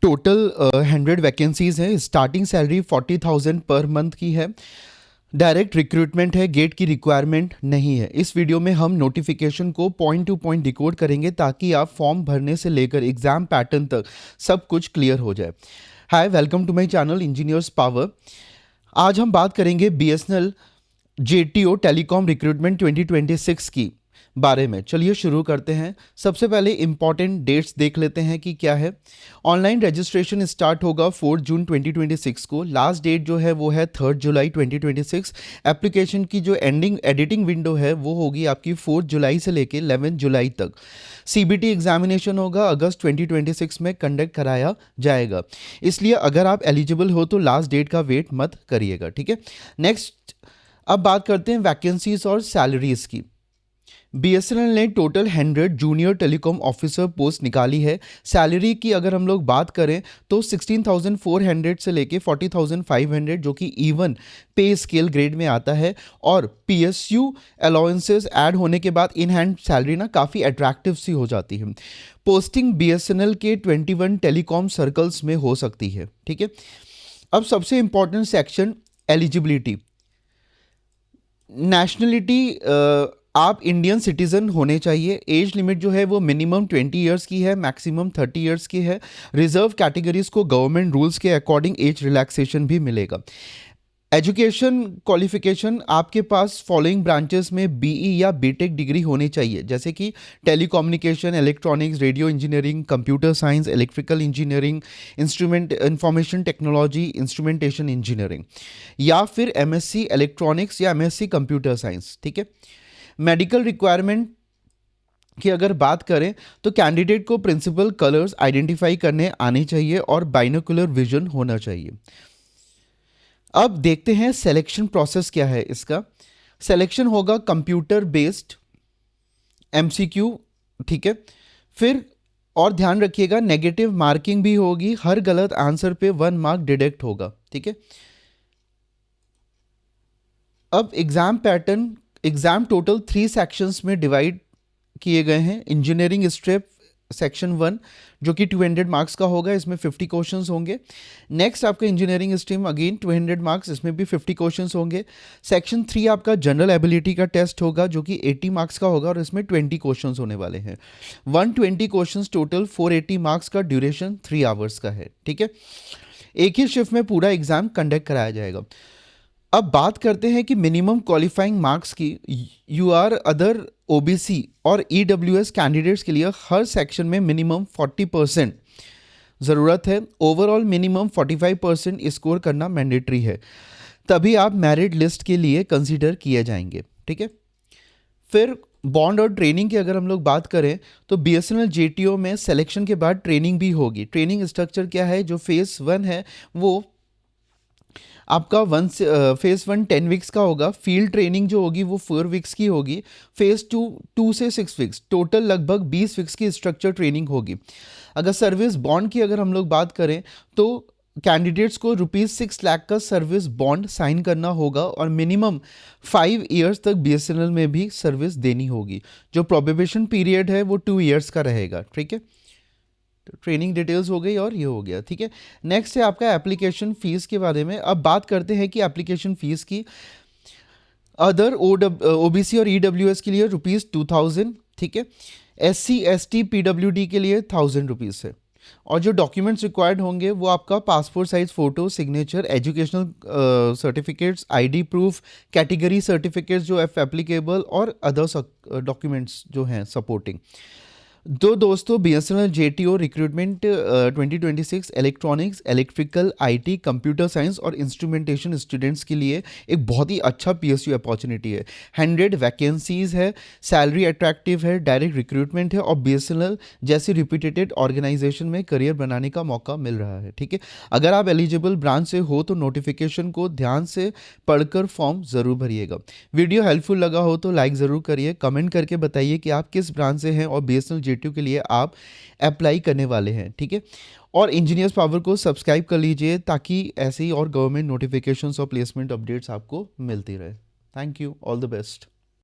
Total 100 vacancies हैं। Starting salary 40,000 per month की है। डायरेक्ट रिक्रूटमेंट है, गेट की रिक्वायरमेंट नहीं है। इस वीडियो में हम नोटिफिकेशन को पॉइंट टू पॉइंट डिकोड करेंगे ताकि आप फॉर्म भरने से लेकर एग्जाम पैटर्न तक सब कुछ क्लियर हो जाए। Hi, welcome to my channel engineers power. आज हम बात करेंगे बीएसएनएल जेटीओ टेलीकॉम रिक्रूटमेंट 2026 की बारे में। चलिए शुरू करते हैं। सबसे पहले इंपॉर्टेंट डेट्स देख लेते हैं कि क्या है। ऑनलाइन रजिस्ट्रेशन स्टार्ट होगा 4 जून 2026 को। लास्ट डेट जो है वो है 3 जुलाई 2026। एप्लीकेशन की जो एडिटिंग विंडो है वो होगी आपकी 4 जुलाई से लेकर 11 जुलाई तक। सीबीटी एग्जामिनेशन होगा अगस्त 2026 में कंडक्ट कराया जाएगा। इसलिए अगर आप एलिजिबल हो तो लास्ट डेट का वेट मत करिएगा, ठीक है। नेक्स्ट, अब बात करते हैं वैकेंसीज और सैलरीज की। बीएसएनएल ने total 100 junior telecom officer post निकाली है। सैलरी की अगर हम लोग बात करें तो 16,400 से लेके 40,500 जो कि इवन पे स्केल ग्रेड में आता है। और पीएसयू अलाउंसेस ऐड होने के बाद इन हैंड सैलरी ना काफ़ी अट्रैक्टिव सी हो जाती है। पोस्टिंग बीएसएनएल के 21 टेलीकॉम सर्कल्स में हो सकती है, ठीक है। अब सबसे इंपॉर्टेंट सेक्शन, एलिजिबिलिटी। नेशनलिटी, आप इंडियन सिटीजन होने चाहिए। एज लिमिट जो है वो मिनिमम 20 ईयर्स की है, मैक्सिमम 30 ईयर्स की है। रिजर्व कैटेगरीज को गवर्नमेंट रूल्स के अकॉर्डिंग एज रिलैक्सेशन भी मिलेगा। एजुकेशन क्वालिफिकेशन, आपके पास फॉलोइंग ब्रांचेस में बीई या बीटेक डिग्री होनी चाहिए, जैसे कि telecommunication, electronics, radio engineering, computer science, electrical engineering, instrument information technology, instrumentation engineering, या फिर एमएससी इलेक्ट्रॉनिक्स या एमएससी कंप्यूटर साइंस, ठीक है। मेडिकल रिक्वायरमेंट की अगर बात करें तो कैंडिडेट को प्रिंसिपल कलर्स आइडेंटिफाई करने आने चाहिए और बाइनोकुलर विजन होना चाहिए। अब देखते हैं सिलेक्शन प्रोसेस क्या है इसका। सिलेक्शन होगा कंप्यूटर बेस्ड एमसीक्यू, ठीक है। फिर और ध्यान रखिएगा नेगेटिव मार्किंग भी होगी, हर गलत आंसर पे 1 मार्क डिडक्ट होगा, ठीक है। अब exam pattern, exam total 3 sections में डिवाइड किए गए हैं। इंजीनियरिंग स्ट्रिप सेक्शन 1 जो कि 200 मार्क्स का होगा, इसमें 50 क्वेश्चंस होंगे। नेक्स्ट आपका इंजीनियरिंग स्ट्रीम अगेन 200 मार्क्स, इसमें भी 50 क्वेश्चंस होंगे। सेक्शन 3 आपका जनरल एबिलिटी का टेस्ट होगा जो कि 80 मार्क्स का होगा और इसमें 20 क्वेश्चंस होने वाले हैं। 120 क्वेश्चंस टोटल, 480 मार्क्स का, ड्यूरेशन 3 आवर्स का है, ठीक है। एक ही शिफ्ट में पूरा एग्जाम कंडक्ट कराया जाएगा। अब बात करते हैं कि मिनिमम क्वालिफाइंग मार्क्स की। यूआर अदर ओबीसी और ईडब्ल्यूएस कैंडिडेट्स के लिए हर सेक्शन में मिनिमम 40% ज़रूरत है। ओवरऑल मिनिमम 45% स्कोर करना मैंडेटरी है, तभी आप मेरिट लिस्ट के लिए कंसीडर किए जाएंगे, ठीक है। फिर बॉन्ड और ट्रेनिंग की अगर हम लोग बात करें तो बीएसएनएल जेटीओ में सिलेक्शन के बाद ट्रेनिंग भी होगी। ट्रेनिंग स्ट्रक्चर क्या है, जो फेज 1 है वो आपका फेज़ 1 10 वीक्स का होगा। फील्ड ट्रेनिंग जो होगी वो 4 वीक्स की होगी। फेज़ 2 2 से 6 वीक्स, टोटल लगभग 20 वीक्स की स्ट्रक्चर ट्रेनिंग होगी। अगर सर्विस बॉन्ड की अगर हम लोग बात करें तो कैंडिडेट्स को ₹6 लाख का सर्विस बॉन्ड साइन करना होगा और मिनिमम 5 ईयर्स तक बीएसएनएल में भी सर्विस देनी होगी। जो प्रोबेशन पीरियड है वो 2 ईयर्स का रहेगा, ठीक है। ट्रेनिंग डिटेल्स हो गई और ये हो गया, ठीक है। नेक्स्ट है आपका एप्लीकेशन फीस के बारे में। अब बात करते हैं कि एप्लीकेशन फीस की। अदर ओबीसी और ईडब्ल्यूएस के लिए ₹2000, ठीक है। एससी एसटी पीडब्ल्यूडी के लिए ₹1000 है। और जो डॉक्यूमेंट्स रिक्वायर्ड होंगे वो आपका passport size photo, signature, educational certificates, ID proof, category certificates जो एप्लीकेबल, और अदर डॉक्यूमेंट्स जो हैं सपोर्टिंग। दोस्तों BSNL JTO recruitment 2026 electronics, electrical, IT, computer science और इंस्ट्रूमेंटेशन स्टूडेंट्स के लिए एक बहुत ही अच्छा पीएसयू अपॉर्चुनिटी है। 100 वैकेंसीज है, सैलरी अट्रैक्टिव है, डायरेक्ट रिक्रूटमेंट है और बीएसएनएल जैसी रिप्यूटेड ऑर्गेनाइजेशन में करियर बनाने का मौका मिल रहा है, ठीक है। अगर आप एलिजिबल ब्रांच से हो तो नोटिफिकेशन को ध्यान से पढ़कर फॉर्म ज़रूर भरिएगा। वीडियो हेल्पफुल लगा हो तो लाइक ज़रूर करिए, कमेंट करके बताइए कि आप किस ब्रांच से हैं और बीएसएनएल जेटीओ के लिए आप अप्लाई करने वाले हैं, ठीक है। और इंजीनियर्स पावर को सब्सक्राइब कर लीजिए ताकि ऐसे ही और गवर्नमेंट नोटिफिकेशंस और प्लेसमेंट अपडेट्स आपको मिलती रहे। Thank you, all the best.